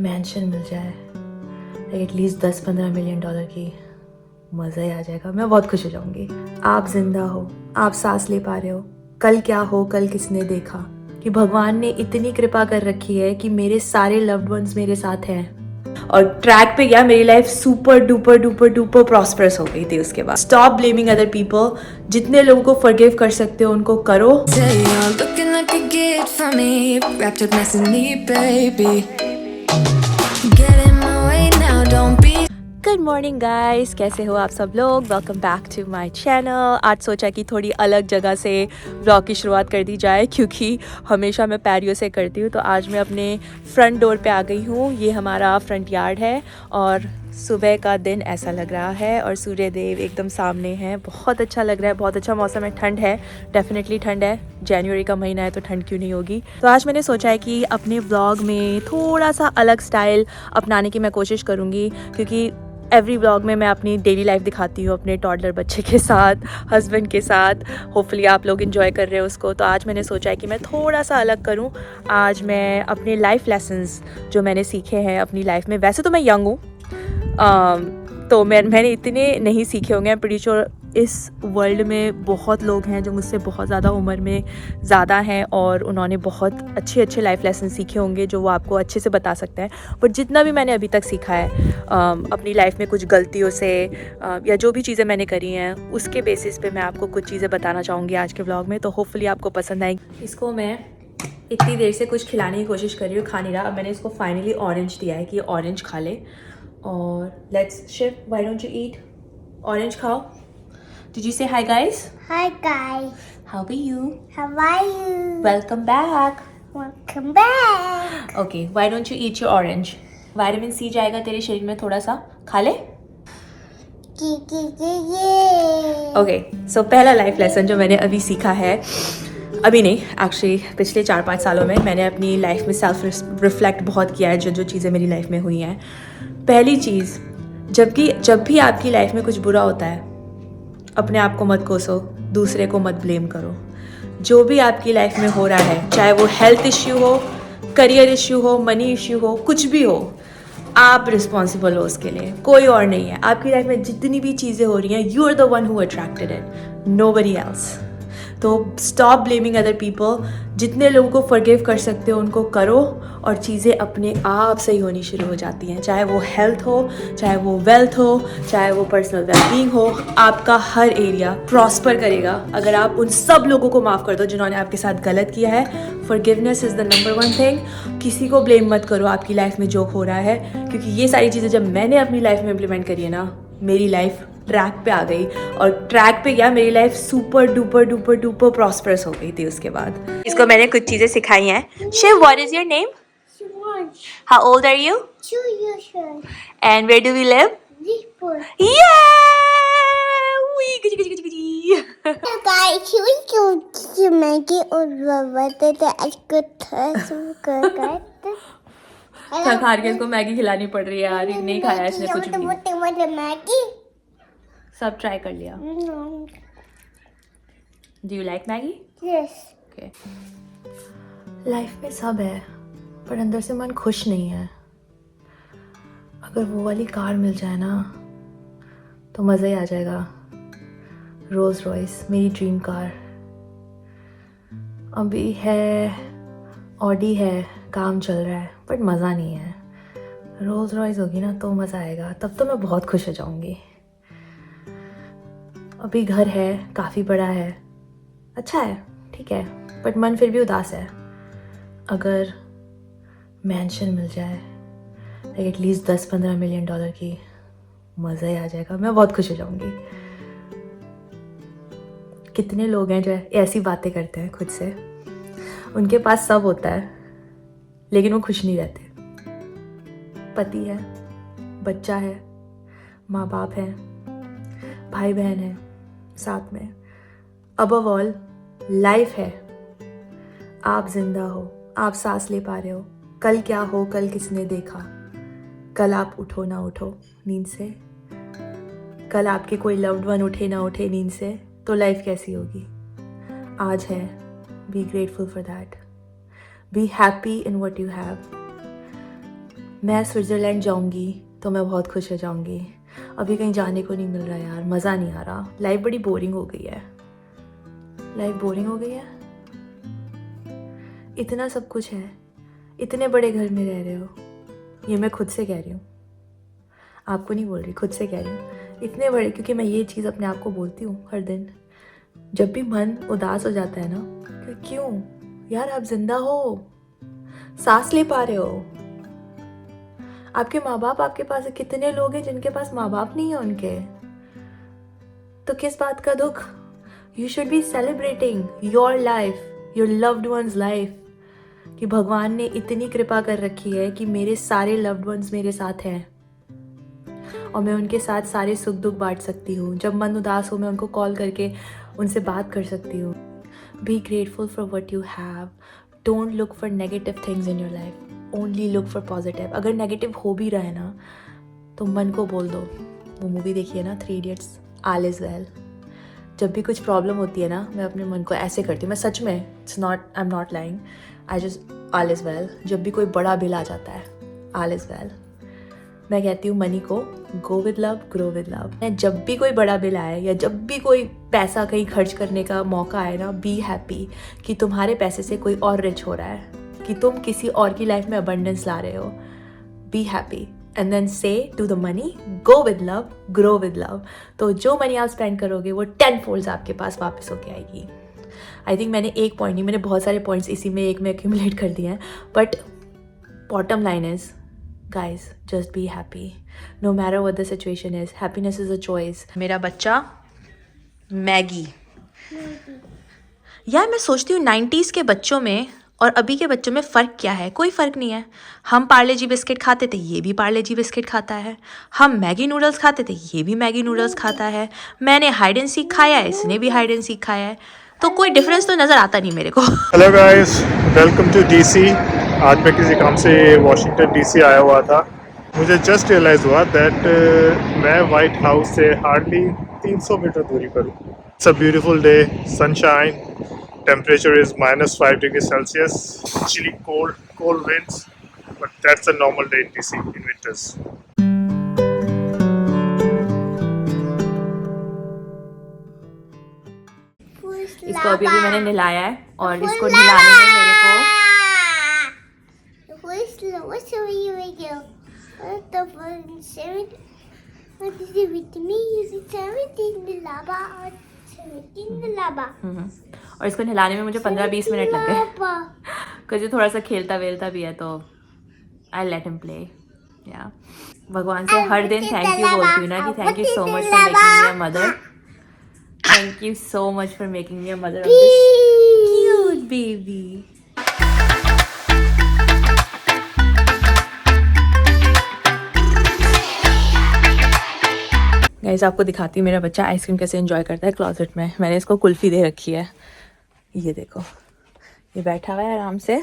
Mention मिल जाए at least 10-15 million dollar की, मज़ा ही आ जाएगा। मैं बहुत खुश हो जाऊंगी। आप जिंदा हो, आप सांस ले पा रहे हो। कल क्या हो, कल किसने देखा कि भगवान ने इतनी कृपा कर रखी है कि मेरे सारे लव्ड वंस मेरे साथ हैं। और ट्रैक पे गया, मेरी life super duper duper duper prosperous हो गई थी उसके बाद। Stop blaming other people. जितने लोगों को फॉरगिव कर सकते हो उनको करो। गुड मॉर्निंग गाइस, कैसे हो आप सब लोग। Welcome back to my channel. आज सोचा कि थोड़ी अलग जगह से व्लॉग की शुरुआत कर दी जाए, क्योंकि हमेशा मैं पैरियो से करती हूँ। तो आज मैं अपने फ्रंट डोर पे आ गई हूँ। ये हमारा फ्रंट यार्ड है और सुबह का दिन ऐसा लग रहा है और सूर्य देव एकदम सामने हैं। बहुत अच्छा लग रहा है, बहुत अच्छा मौसम है। ठंड है, डेफिनेटली ठंड है। जनवरी का महीना है तो ठंड क्यों नहीं होगी। तो आज मैंने सोचा है कि अपने व्लॉग में थोड़ा सा अलग स्टाइल अपनाने की मैं कोशिश करूँगी, क्योंकि एवरी व्लॉग में मैं अपनी डेली लाइफ दिखाती हूँ अपने टॉडलर बच्चे के साथ, हस्बैंड के साथ। होपफुली आप लोग इन्जॉय कर रहे हो उसको। तो आज मैंने सोचा है कि मैं थोड़ा सा अलग करूँ। आज मैं अपने लाइफ लेसन्स जो मैंने सीखे हैं अपनी लाइफ में, वैसे तो मैं यंग हूँ, तो मैंने इतने नहीं सीखे होंगे। प्रीटी श्योर इस वर्ल्ड में बहुत लोग हैं जो मुझसे बहुत ज़्यादा उम्र में ज़्यादा हैं और उन्होंने बहुत अच्छे अच्छे लाइफ लेसन सीखे होंगे जो वो आपको अच्छे से बता सकते हैं। बट जितना भी मैंने अभी तक सीखा है अपनी लाइफ में कुछ गलतियों से या जो भी चीज़ें मैंने करी हैं उसके बेसिस पे मैं आपको कुछ चीज़ें बताना चाहूँगी आज के व्लॉग में। तो होपफुली आपको पसंद आएगी। इसको मैं इतनी देर से कुछ खिलाने की कोशिश कर रही हूँ, खा नहीं रहा। अब मैंने इसको फाइनली ऑरेंज दिया है कि ये ऑरेंज खा ले। और let's shift, why don't you eat orange, खाओ। Did you say hi guys? Hi guys, How are you? how are you? Welcome back. Welcome back. Okay, why don't you eat your orange? Vitamin C जाएगा तेरे शरीर में, थोड़ा सा खा ले। Okay, so पहला लाइफ लेसन जो मैंने अभी सीखा है, अभी नहीं एक्चुअली पिछले 4-5 सालों में मैंने अपनी लाइफ में सेल्फ रिफ्लेक्ट बहुत किया है जो जो चीज़ें मेरी लाइफ में हुई हैं। पहली चीज़, जब भी आपकी लाइफ में कुछ बुरा होता है, अपने आप को मत कोसो, दूसरे को मत ब्लेम करो। जो भी आपकी लाइफ में हो रहा है, चाहे वो हेल्थ इश्यू हो, करियर इश्यू हो, मनी इश्यू हो, कुछ भी हो, आप रिस्पॉन्सिबल हो उसके लिए, कोई और नहीं है। आपकी लाइफ में जितनी भी चीज़ें हो रही हैं, you are the one who attracted it, nobody else. तो स्टॉप ब्लेमिंग अदर पीपल। जितने लोगों को फॉरगिव कर सकते हो उनको करो और चीज़ें अपने आप सही होनी शुरू हो जाती हैं। चाहे वो हेल्थ हो, चाहे वो वेल्थ हो, चाहे वो पर्सनल वेलबींग हो, आपका हर एरिया प्रॉस्पर करेगा अगर आप उन सब लोगों को माफ़ कर दो जिन्होंने आपके साथ गलत किया है। Forgiveness is the number one thing. किसी को ब्लेम मत करो आपकी लाइफ में जो हो रहा है, क्योंकि ये सारी चीज़ें जब मैंने अपनी लाइफ में इम्प्लीमेंट करी है ना, मेरी लाइफ ट्रैक पे आ गई। और ट्रैक पे गया, मेरी life super duper duper duper prosperous हो गई थी उसके बाद। इसको मैंने कुछ चीजें सिखाई हैं। Shiv, what is your name? How old are you? 2 years old. And where do we live? Zipper. Guys, we can Maggie और बताते थे आज को था थक हार के इसको मैगी खिलानी पड़ रही है यार, नहीं खाया इसने कुछ भी। मोटे मैगी सब ट्राई कर लिया। Do you like Maggi? Yes. Okay. Life में सब है पर अंदर से मन खुश नहीं है। अगर वो वाली कार मिल जाए ना तो मज़ा ही आ जाएगा। रोल्स रॉयस, मेरी ड्रीम कार। अभी है ऑडी है, काम चल रहा है बट मज़ा नहीं है। रोल्स रॉयस होगी ना तो मज़ा आएगा, तब तो मैं बहुत खुश हो जाऊंगी। अभी घर है, काफ़ी बड़ा है, अच्छा है, ठीक है, बट मन फिर भी उदास है। अगर मैंशन मिल जाए एटलीस्ट 10-15 मिलियन डॉलर की, मज़ा ही आ जाएगा। मैं बहुत खुश हो जाऊंगी। कितने लोग हैं जो ऐसी बातें करते हैं खुद से, उनके पास सब होता है लेकिन वो खुश नहीं रहते। पति है, बच्चा है, माँ बाप है, भाई बहन है साथ में, अबव ऑल लाइफ है। आप जिंदा हो, आप सांस ले पा रहे हो। कल क्या हो, कल किसने देखा। कल आप उठो ना उठो नींद से, कल आपके कोई लव्ड वन उठे ना उठे नींद से, तो लाइफ कैसी होगी। आज है, be grateful for that, be happy in what you have. मैं स्विट्ज़रलैंड जाऊंगी तो मैं बहुत खुश हो जाऊंगी। अभी कहीं जाने को नहीं मिल रहा यार, मज़ा नहीं आ रहा। लाइफ बड़ी बोरिंग हो गई है। लाइफ बोरिंग हो गई है। इतना सब कुछ है, इतने बड़े घर में रह रहे हो। ये मैं खुद से कह रही हूँ, आपको नहीं बोल रही, खुद से कह रही हूँ। इतने बड़े, क्योंकि मैं ये चीज़ अपने आप को बोलती हूँ हर दिन जब भी मन उदास हो जाता है ना, कि क्यों यार आप जिंदा हो, सांस ले पा रहे हो। आपके माँ बाप आपके पास है। कितने लोग हैं जिनके पास माँ बाप नहीं है उनके, तो किस बात का दुख। You should be celebrating your life, your loved one's life, कि भगवान ने इतनी कृपा कर रखी है कि मेरे सारे लव्ड वंस मेरे साथ हैं और मैं उनके साथ सारे सुख दुख बांट सकती हूँ। जब मन उदास हो मैं उनको कॉल करके उनसे बात कर सकती हूँ। Be grateful for what you have. Don't look for negative things in your life, only look for positive. अगर नेगेटिव हो भी रहा है ना तो मन को बोल दो, वो मूवी देखिए ना 3 Idiots, ऑल इज वेल। जब भी कुछ प्रॉब्लम होती है ना, मैं अपने मन को ऐसे करती हूँ। मैं सच में, it's not, I am not lying, I just all is well. जब भी कोई बड़ा बिल आ जाता है, ऑल इज वेल। मैं कहती हूँ मनी को गो with love, grow with love. मैं जब भी कोई बड़ा बिल आए या जब भी कोई पैसा कहीं खर्च करने का मौका आए ना, बी हैप्पी कि तुम्हारे पैसे से कोई और रिच हो रहा है, कि तुम किसी और की लाइफ में अबंडेंस ला रहे हो। Be happy and then say to the money, go with love, grow with love. तो जो मनी आप स्पेंड करोगे वो 10 फोल्ड्स आपके पास वापस होके आएगी। आई थिंक मैंने एक पॉइंट नहीं, मैंने बहुत सारे पॉइंट्स इसी में एक में एक्यूमुलेट कर दिए हैं, but bottom line is guys, just be happy no matter what the situation is. Happiness is a choice. मेरा बच्चा मैगी, यार मैं सोचती हूँ 90s के बच्चों में और अभी के बच्चों में फ़र्क क्या है। कोई फ़र्क नहीं है। हम पार्ले जी बिस्किट खाते थे, ये भी पार्ले जी बिस्किट खाता है। हम मैगी नूडल्स खाते थे, ये भी मैगी नूडल्स खाता है। मैंने हाइड एंड सीक खाया है, इसने भी हाइड एंड सीक खाया है। तो कोई डिफरेंस तो नज़र आता नहीं मेरे को। Hello guys, welcome to DC. आज मैं किसी काम से वॉशिंगटन डीसी आया हुआ था। मुझे जस्ट रियलाइज़ हुआ दैट मैं वाइट हाउस से हार्डली 300 मीटर दूरी पर हूँ। It's a beautiful day, sunshine, temperature is -5 degree Celsius, chilly cold winds, but that's a normal day in DC in winters. इसको अभी मैंने नहलाया है और इसको नहलाने में मेरे को और इसको नहलाने में मुझे 15-20 मिनट लग गए, क्योंकि थोड़ा सा खेलता वेलता भी है, तो आई लेट हिम प्ले। या भगवान से हर दिन थैंक यू बोलती हूँ ना, कि thank you so much for making me a mother. Thank you so much for making me a mother of this cute baby. Guys, आपको दिखाती हूँ मेरा बच्चा आइसक्रीम कैसे एंजॉय करता है क्लोजेट में। मैंने इसको कुल्फ़ी दे रखी है, ये देखो, ये बैठा हुआ है आराम से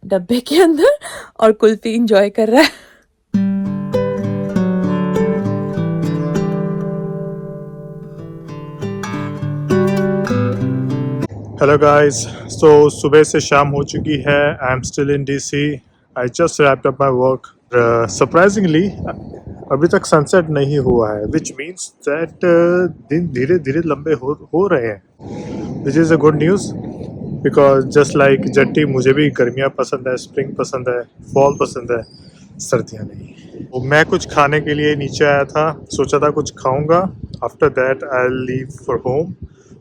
डब्बे के अंदर और कुल्फ़ी एंजॉय कर रहा है। हेलो गाइस, सो सुबह से शाम हो चुकी है। I am still in DC. I just wrapped up my work. Surprisingly अभी तक सनसेट नहीं हुआ है, विच मीन्स दैट दिन धीरे धीरे लंबे हो रहे हैं, which is a good news. Because just like Jatti, मुझे भी गर्मियाँ पसंद है, स्प्रिंग पसंद है, फॉल पसंद है, सर्दियाँ नहीं। तो मैं कुछ खाने के लिए नीचे आया था, सोचा था कुछ खाऊंगा, after that I will leave for home.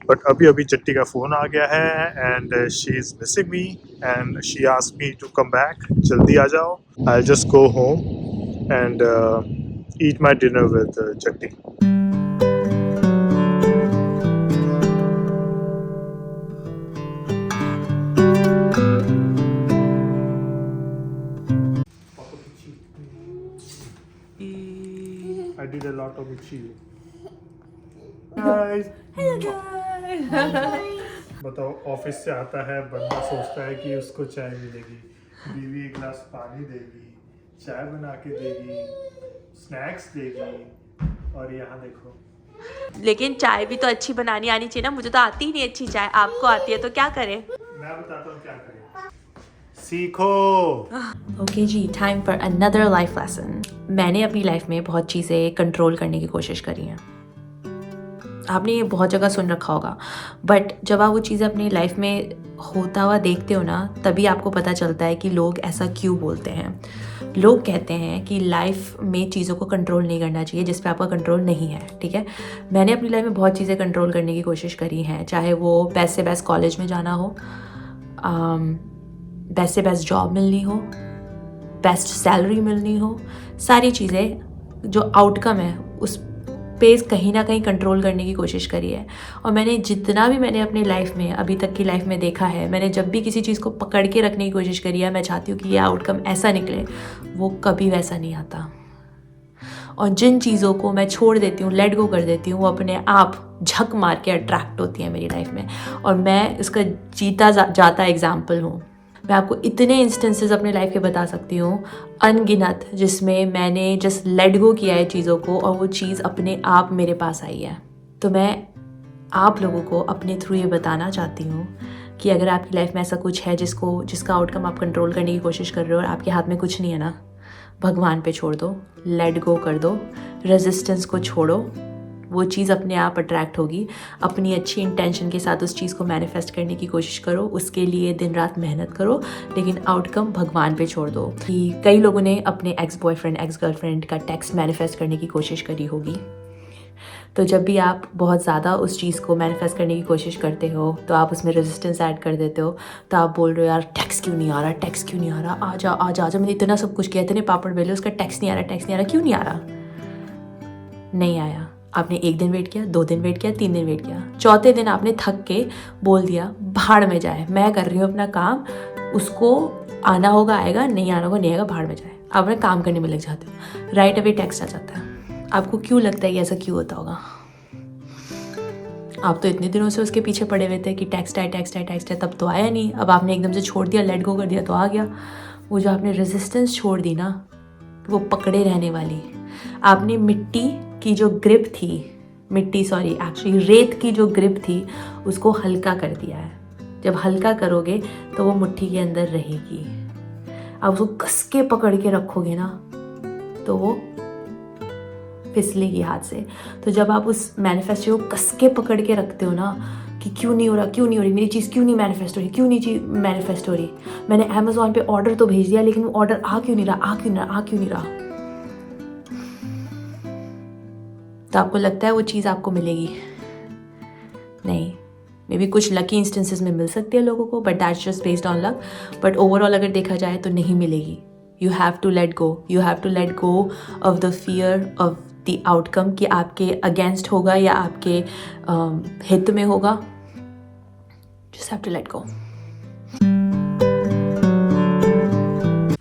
But अभी जट्टी का फ़ोन आ गया है and she is missing me and she asked me to come back, जल्दी आ जाओ। I will just go home and eat my dinner with Jatti. I did a lot of itchy. Guys. Hello guys. बताओ, office से आता है बंदा, सोचता है कि उसको चाय मिलेगी, बीवी एक गिलास पानी देगी, चाय बना के देगी, स्नैक्स देगी, और यहाँ देखो। लेकिन चाय भी तो अच्छी बनानी आनी चाहिए ना। मुझे तो आती ही नहीं अच्छी चाय, आपको आती है तो क्या करें। मैं बताता हूँ क्या करें। सीखो। ओके जी, time for another life lesson. मैंने अपनी लाइफ में बहुत चीज़ें कंट्रोल करने की कोशिश करी हैं। आपने ये बहुत जगह सुन रखा होगा, बट जब आप वो चीज़ें अपनी लाइफ में होता हुआ देखते हो ना, तभी आपको पता चलता है कि लोग ऐसा क्यों बोलते हैं। लोग कहते हैं कि लाइफ में चीज़ों को कंट्रोल नहीं करना चाहिए जिस पे आपका कंट्रोल नहीं है, ठीक है। मैंने अपनी लाइफ में बहुत चीज़ें कंट्रोल करने की कोशिश करी हैं, चाहे वो बेस्ट से बेस्ट कॉलेज में जाना हो, बेस्ट से बेस्ट जॉब मिलनी हो, बेस्ट सैलरी मिलनी हो, सारी चीज़ें जो आउटकम है उस पे कहीं ना कहीं कंट्रोल करने की कोशिश करी है। और मैंने जितना भी मैंने अपनी लाइफ में अभी तक की लाइफ में देखा है, मैंने जब भी किसी चीज़ को पकड़ के रखने की कोशिश करी है, मैं चाहती हूँ कि ये आउटकम ऐसा निकले, वो कभी वैसा नहीं आता। और जिन चीज़ों को मैं छोड़ देती हूँ, लेट गो कर देती हूँ, वो अपने आप झक मार के अट्रैक्ट होती हैं मेरी लाइफ में। और मैं इसका जीता जाता एग्जाम्पल हूँ। मैं आपको इतने इंस्टेंसेस अपने लाइफ के बता सकती हूँ, अनगिनत, जिसमें मैंने जस्ट लेट गो किया है चीज़ों को और वो चीज़ अपने आप मेरे पास आई है। तो मैं आप लोगों को अपने थ्रू ये बताना चाहती हूँ कि अगर आपकी लाइफ में ऐसा कुछ है जिसका आउटकम आप कंट्रोल करने की कोशिश कर रहे हो और आपके हाथ में कुछ नहीं है ना, भगवान पे छोड़ दो, लेट गो कर दो, रेजिस्टेंस को छोड़ो, वो चीज़ अपने आप अट्रैक्ट होगी। अपनी अच्छी इंटेंशन के साथ उस चीज़ को मैनिफेस्ट करने की कोशिश करो, उसके लिए दिन रात मेहनत करो, लेकिन आउटकम भगवान पे छोड़ दो। कि कई लोगों ने अपने एक्स बॉयफ्रेंड, एक्स गर्लफ्रेंड का टेक्स्ट मैनिफेस्ट करने की कोशिश करी होगी। तो जब भी आप बहुत ज़्यादा उस चीज़ को मैनिफेस्ट करने की कोशिश करते हो तो आप उसमें रेजिस्टेंस ऐड कर देते हो। तो आप बोल रहे हो यार टेक्स्ट क्यों नहीं आ रहा, टेक्स्ट क्यों नहीं आ रहा, आजा आजा आजा, मैंने इतना सब कुछ किया, इतने पापड़ बेले, उसका टेक्स्ट नहीं आ रहा, टेक्स्ट नहीं आ रहा, क्यों नहीं आ रहा? नहीं आया। आपने 1 दिन वेट किया, 2 दिन वेट किया, 3 दिन वेट किया, चौथे दिन आपने थक के बोल दिया भाड़ में जाए, मैं कर रही हूँ अपना काम, उसको आना होगा आएगा, नहीं आना होगा नहीं आएगा, भाड़ में जाए। आप अपना काम करने में लग जाते हो, राइट अवे टेक्स्ट आ जाता है। आपको क्यों लगता है कि ऐसा क्यों होता होगा? आप तो इतने दिनों से उसके पीछे पड़े हुए थे कि टेक्स्ट आए टेक्स्ट आए टेक्स्ट आए, तब तो आया नहीं। अब आपने एकदम से छोड़ दिया, लेट गो कर दिया तो आ गया। वो जो आपने रेजिस्टेंस छोड़ दी ना, वो पकड़े रहने वाली, आपने मिट्टी की जो ग्रिप थी, रेत की जो ग्रिप थी, उसको हल्का कर दिया है। जब हल्का करोगे तो वो मुट्ठी के अंदर रहेगी। आप उसको कस के पकड़ के रखोगे ना तो वो फिसलेगी हाथ से। तो जब आप उस मैनिफेस्टो को कस के पकड़ के रखते हो ना कि क्यों नहीं हो रहा, क्यों नहीं हो रही मेरी चीज़, क्यों नहीं मैनिफेस्ट हो रही, क्यों नहीं चीज़ मैनिफेस्ट हो रही, मैंने अमेज़ॉन पे ऑर्डर तो भेज दिया लेकिन वो ऑर्डर आ क्यों नहीं रहा, तो आपको लगता है वो चीज़ आपको मिलेगी? नहीं। मे बी कुछ लकी इंस्टेंसेस में मिल सकती है लोगों को, but that's just based on luck. But overall अगर देखा जाए तो नहीं मिलेगी। You have to let go of the fear of the outcome कि आपके अगेंस्ट होगा या आपके हित में होगा। Just have to let go.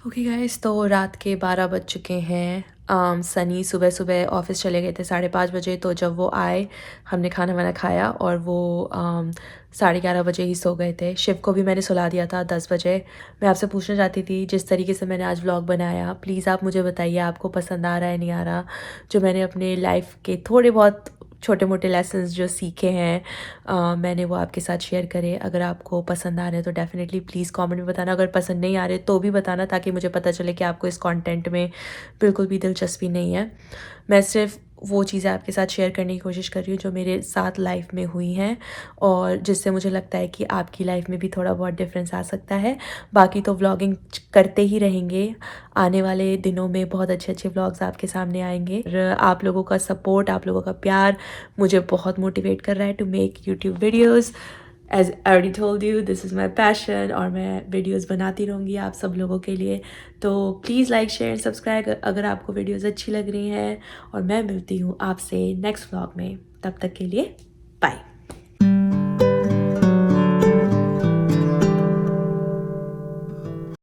Okay guys, तो रात के 12 बज चुके हैं। सनी सुबह सुबह ऑफिस चले गए थे 5:30 बजे। तो जब वो आए हमने खाना वाना खाया और वो 11:30 बजे ही सो गए थे। शिव को भी मैंने सुला दिया था 10 बजे। मैं आपसे पूछना चाहती थी, जिस तरीके से मैंने आज व्लॉग बनाया, प्लीज़ आप मुझे बताइए आपको पसंद आ रहा है नहीं आ रहा। जो मैंने अपने लाइफ के थोड़े बहुत छोटे मोटे लेसन्स जो सीखे हैं मैंने वो आपके साथ शेयर करे। अगर आपको पसंद आ रहे हैं तो डेफ़िनेटली प्लीज़ कमेंट में बताना। अगर पसंद नहीं आ रहे तो भी बताना, ताकि मुझे पता चले कि आपको इस कंटेंट में बिल्कुल भी दिलचस्पी नहीं है। मैं सिर्फ वो चीज़ें आपके साथ शेयर करने की कोशिश कर रही हूँ जो मेरे साथ लाइफ में हुई हैं और जिससे मुझे लगता है कि आपकी लाइफ में भी थोड़ा बहुत डिफरेंस आ सकता है। बाकी तो व्लॉगिंग करते ही रहेंगे। आने वाले दिनों में बहुत अच्छे अच्छे व्लॉग्स आपके सामने आएंगे। और आप लोगों का सपोर्ट, आप लोगों का प्यार मुझे बहुत मोटिवेट कर रहा है to make YouTube videos. As I already told you, this is my passion और मैं वीडियोज़ बनाती रहूँगी आप सब लोगों के लिए। तो प्लीज़ लाइक शेयर सब्सक्राइब अगर आपको वीडियोज़ अच्छी लग रही हैं। और मैं मिलती हूँ आपसे नेक्स्ट व्लॉग में। तब तक के लिए बाय।